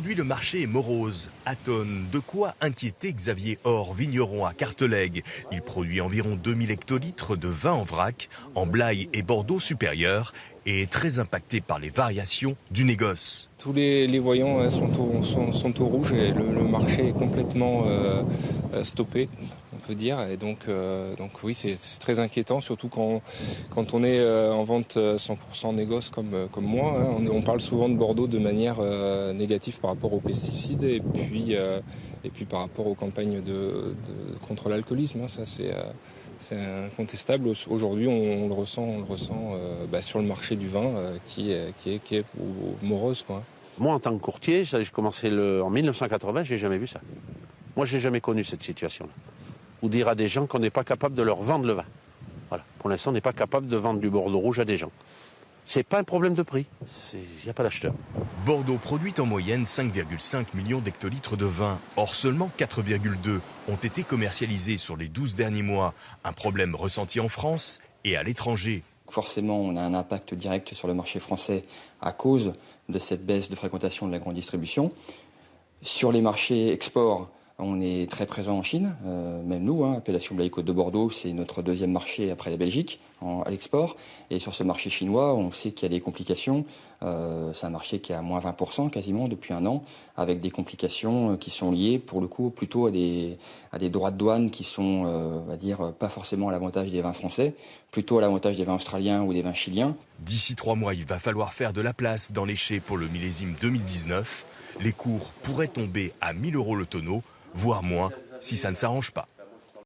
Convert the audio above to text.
Aujourd'hui, le marché est morose, atone. De quoi inquiéter Xavier Or, vigneron à Cartelègue. Il produit environ 2000 hectolitres de vin en vrac, en Blaye et Bordeaux supérieur, et est très impacté par les variations du négoce. Tous les voyants sont au rouge et le marché est complètement stoppé, on peut dire. Et donc oui, c'est très inquiétant, surtout quand on est en vente 100% négoce comme moi. Hein. On parle souvent de Bordeaux de manière négative par rapport aux pesticides et puis par rapport aux campagnes contre l'alcoolisme. Hein. Ça, c'est incontestable. Aujourd'hui, on le ressent sur le marché du vin qui est morose, quoi. Moi, en tant que courtier, j'ai commencé en 1980, j'ai jamais vu ça. Moi, j'ai jamais connu cette situation-là. Ou dire à des gens qu'on n'est pas capable de leur vendre le vin. Voilà. Pour l'instant, on n'est pas capable de vendre du Bordeaux rouge à des gens. C'est pas un problème de prix. Il n'y a pas d'acheteur. Bordeaux produit en moyenne 5,5 millions d'hectolitres de vin. Or, seulement 4,2 ont été commercialisés sur les 12 derniers mois. Un problème ressenti en France et à l'étranger. Forcément, on a un impact direct sur le marché français à cause de cette baisse de fréquentation de la grande distribution. Sur les marchés export, on est très présent en Chine, même nous, Appellation Blaye Côte de Bordeaux, c'est notre deuxième marché après la Belgique à l'export. Et sur ce marché chinois, on sait qu'il y a des complications. C'est un marché qui est à moins 20% quasiment depuis un an, avec des complications qui sont liées pour le coup plutôt à des droits de douane qui sont, on va dire, pas forcément à l'avantage des vins français, plutôt à l'avantage des vins australiens ou des vins chiliens. D'ici 3 mois, il va falloir faire de la place dans les chais pour le millésime 2019. Les cours pourraient tomber à 1 000 € le tonneau, voire moins si ça ne s'arrange pas.